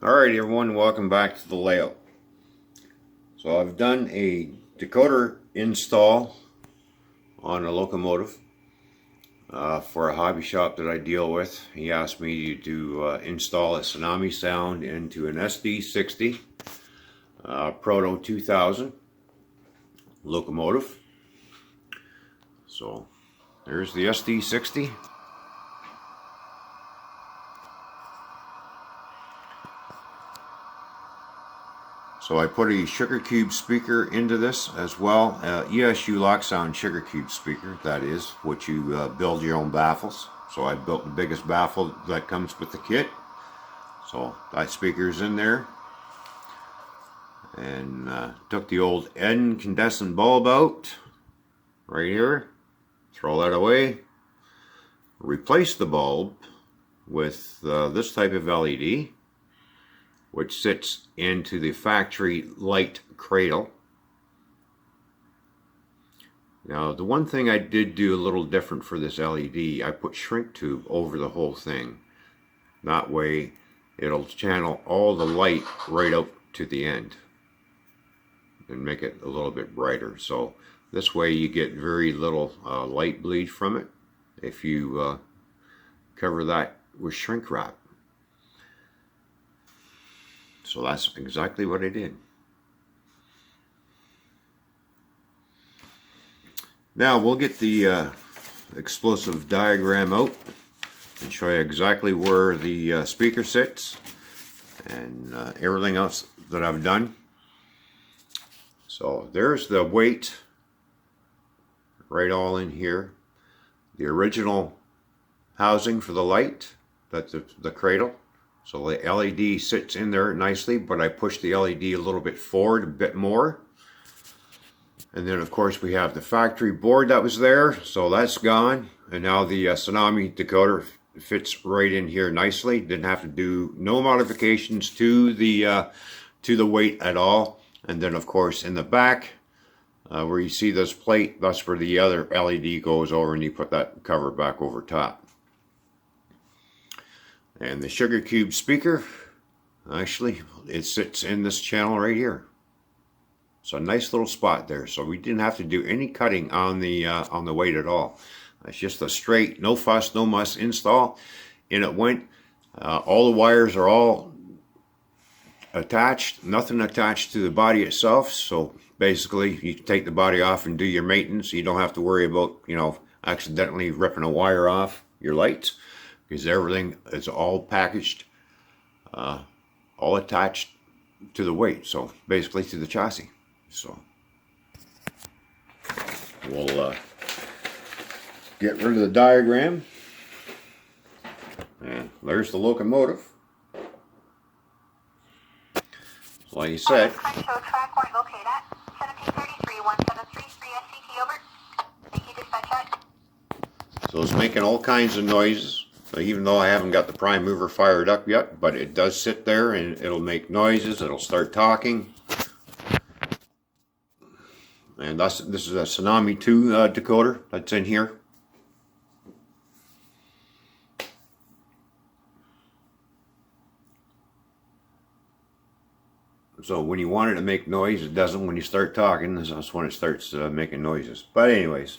Alright everyone, welcome back to the layout. So I've done a decoder install on a locomotive for a hobby shop that I deal with. He asked me to install a Tsunami sound into an SD60 Proto 2000 locomotive. So there's the SD60. So I put a sugar cube speaker into this as well. ESU lock sound sugar cube speaker, that is, which you build your own baffles. So I built the biggest baffle that comes with the kit. So that speaker's in there. And took the old incandescent bulb out, right here. Throw that away. Replace the bulb with this type of LED, which sits into the factory light cradle. Now, the one thing I did do a little different for this LED, I put shrink tube over the whole thing. That way, it'll channel all the light right out to the end and make it a little bit brighter. So this way you get very little light bleed from it if you cover that with shrink wrap. So that's exactly what I did. Now we'll get the explosive diagram out and show you exactly where the speaker sits and everything else that I've done. So there's the weight right all in here. The original housing for the light, that's the cradle. So the LED sits in there nicely, but I pushed the LED a little bit forward, a bit more. And then of course we have the factory board that was there, so that's gone. And now the Tsunami decoder fits right in here nicely. Didn't have to do no modifications to the weight at all. And then of course in the back, where you see this plate, that's where the other LED goes over, and you put that cover back over top. And the sugar cube speaker, actually, it sits in this channel right here. So a nice little spot there. So we didn't have to do any cutting on the weight at all. It's just a straight, no fuss, no muss install. And it went. All the wires are all attached. Nothing attached to the body itself. So basically, you can take the body off and do your maintenance. You don't have to worry about, accidentally ripping a wire off your lights, because everything is all packaged, all attached to the weight, so basically to the chassis. So we'll get rid of the diagram, and there's the locomotive. So like you said, so it's making all kinds of noises. So even though I haven't got the prime mover fired up yet, but it does sit there and it'll make noises, it'll start talking. And this is a Tsunami 2 decoder that's in here. So when you want it to make noise, it doesn't. When you start talking, that's when it starts making noises. But anyways,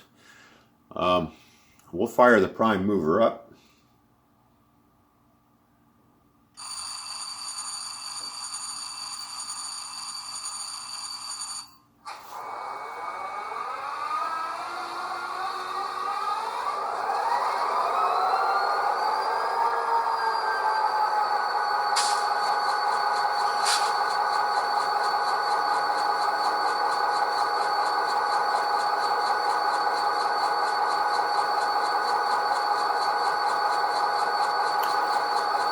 we'll fire the prime mover up.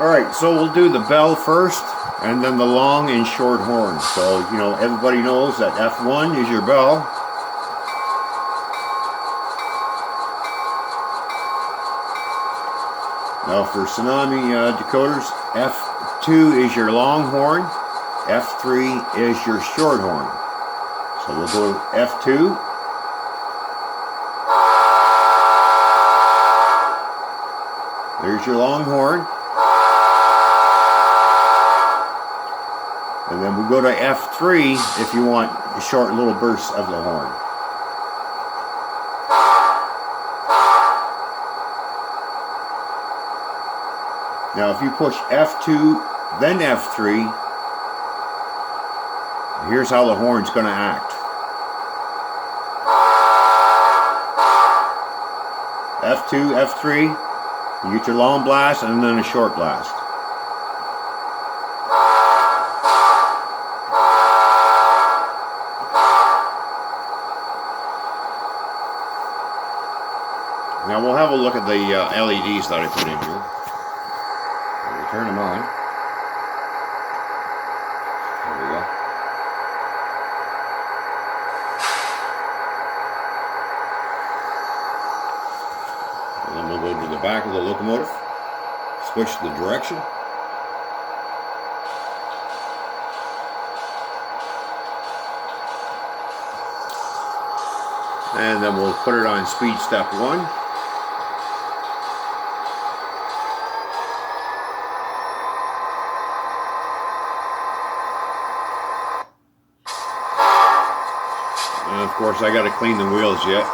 Alright, so we'll do the bell first, and then the long and short horn. So, everybody knows that F1 is your bell. Now for Tsunami decoders, F2 is your long horn, F3 is your short horn. So we'll go F2. There's your long horn. go to F3 if you want short little bursts of the horn. Now if you push F2, then F3, here's how the horn's going to act. F2, F3, you get your long blast and then a short blast. Now we'll have a look at the LEDs that I put in here. We'll turn them on. There we go. And then we'll go to the back of the locomotive, switch the direction. And then we'll put it on speed step 1. And of course I got to clean the wheels yet.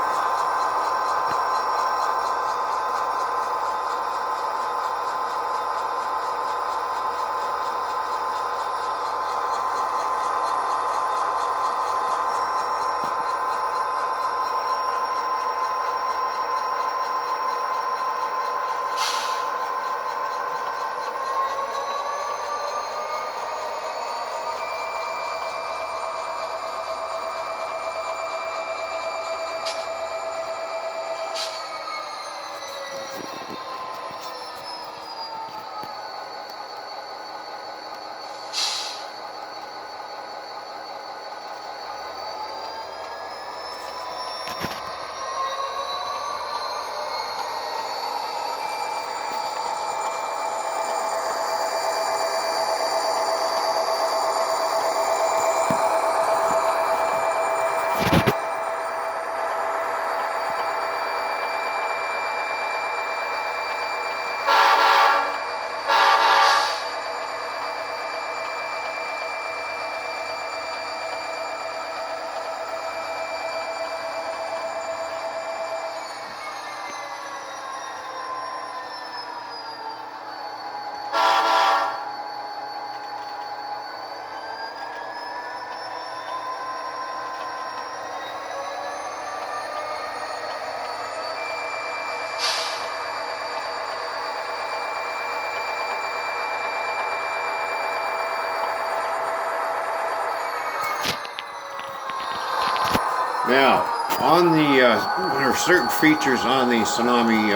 Now, on the there are certain features on the Tsunami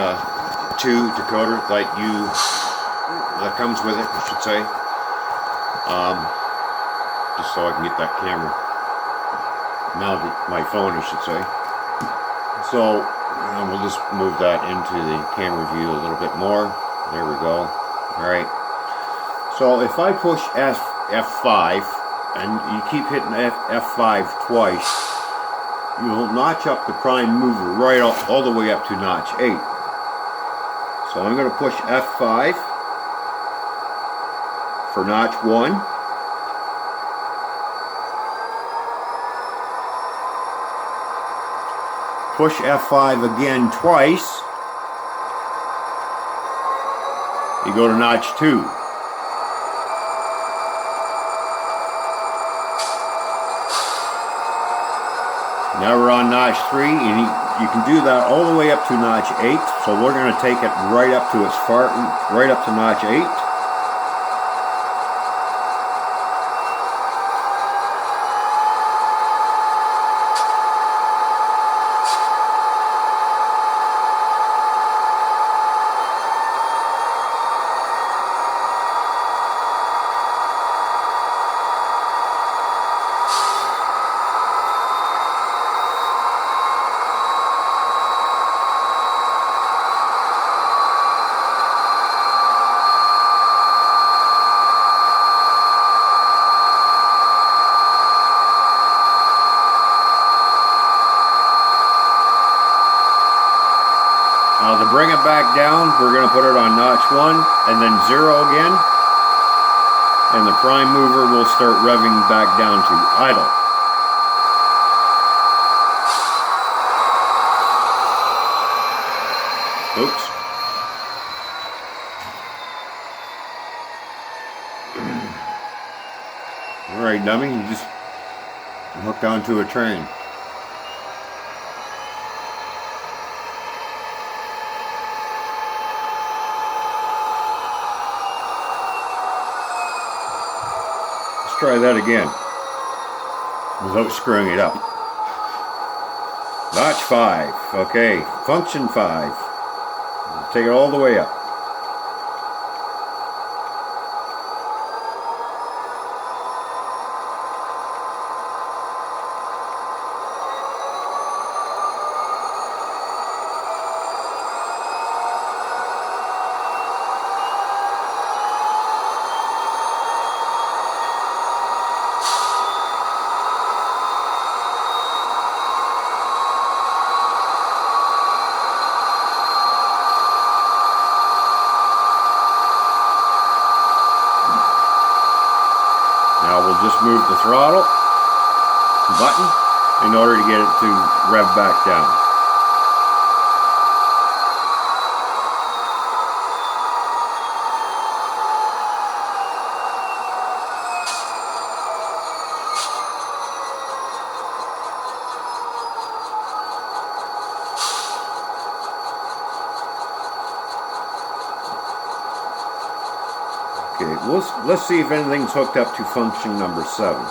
2 decoder that comes with it, I should say. Just so I can get that camera mounted, my phone, I should say. So, we'll just move that into the camera view a little bit more. There we go. All right. So if I push F5 and you keep hitting F5 twice, you'll notch up the prime mover right all the way up to notch 8. So I'm going to push F5 for notch 1. Push F5 again twice. You go to notch 2. Now we're on notch 3, and you can do that all the way up to notch 8. So we're going to take it right up to right up to notch 8. To bring it back down, we're going to put it on notch 1 and then 0 again. And the prime mover will start revving back down to idle. Oops. Alright, dummy, you just hooked onto a train. Let's try that again without screwing it up. Notch 5. Okay, function 5. Take it all the way up. Now we'll just move the throttle button in order to get it to rev back down. Okay, let's see if anything's hooked up to function number 7.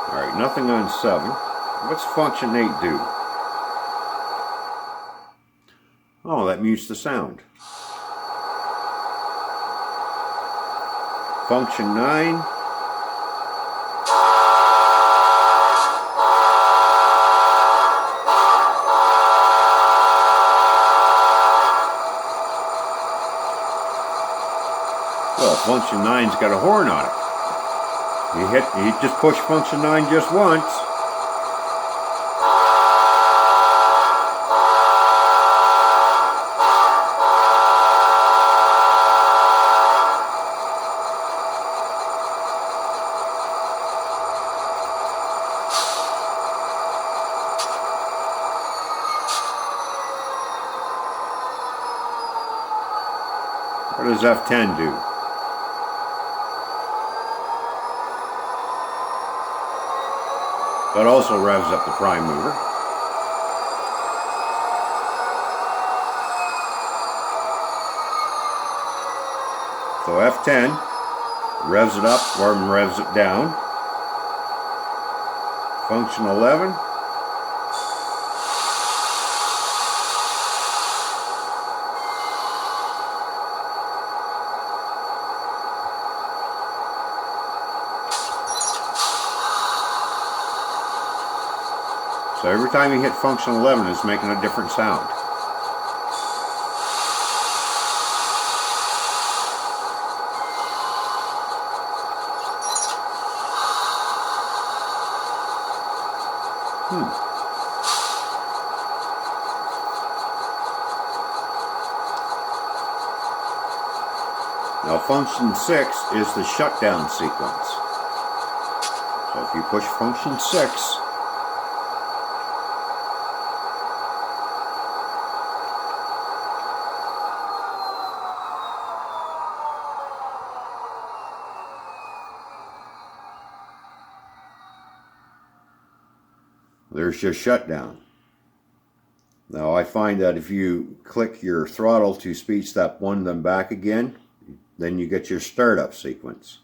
Alright, nothing on 7. What's function 8 do? Oh, that mutes the sound. Function 9. Well, function 9's got a horn on it. You just push function 9 just once. What does F10 do? That also revs up the prime mover. So F10 revs it up or revs it down. Function 11. So every time you hit function 11, it's making a different sound. Now function 6 is the shutdown sequence. So if you push function 6, there's your shutdown. Now I find that if you click your throttle to speed step 1 then back again, then you get your startup sequence.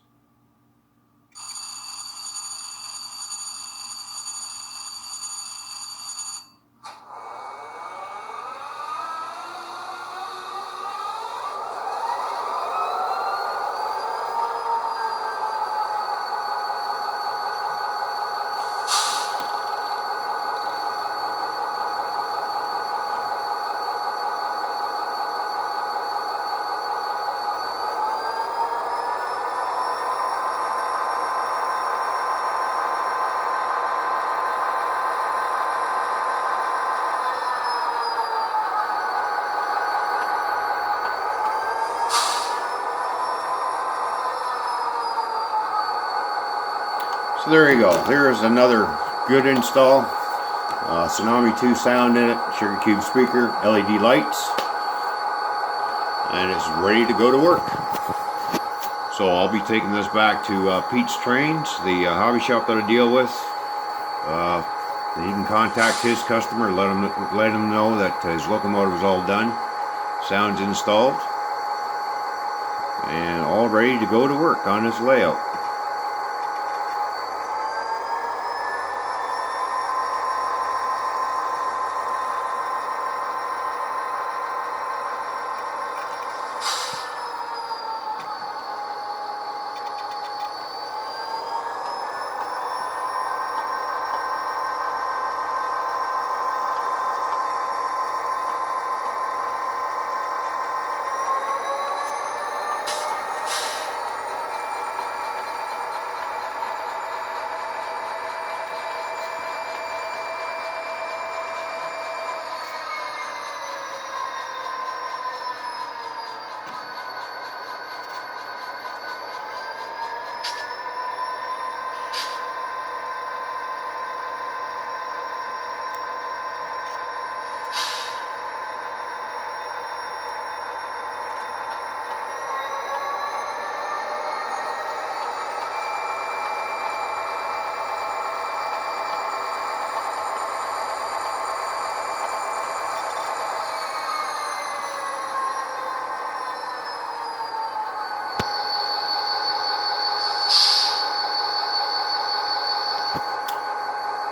So there you go. Here's another good install. Tsunami 2 sound in it, Sugar Cube speaker, LED lights, and it's ready to go to work. So I'll be taking this back to Pete's Trains, the hobby shop that I deal with. He can contact his customer, let him know that his locomotive is all done, sound's installed, and all ready to go to work on this layout.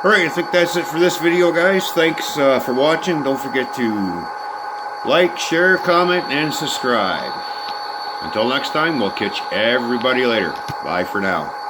Alright, I think that's it for this video, guys. Thanks for watching. Don't forget to like, share, comment, and subscribe. Until next time, we'll catch everybody later. Bye for now.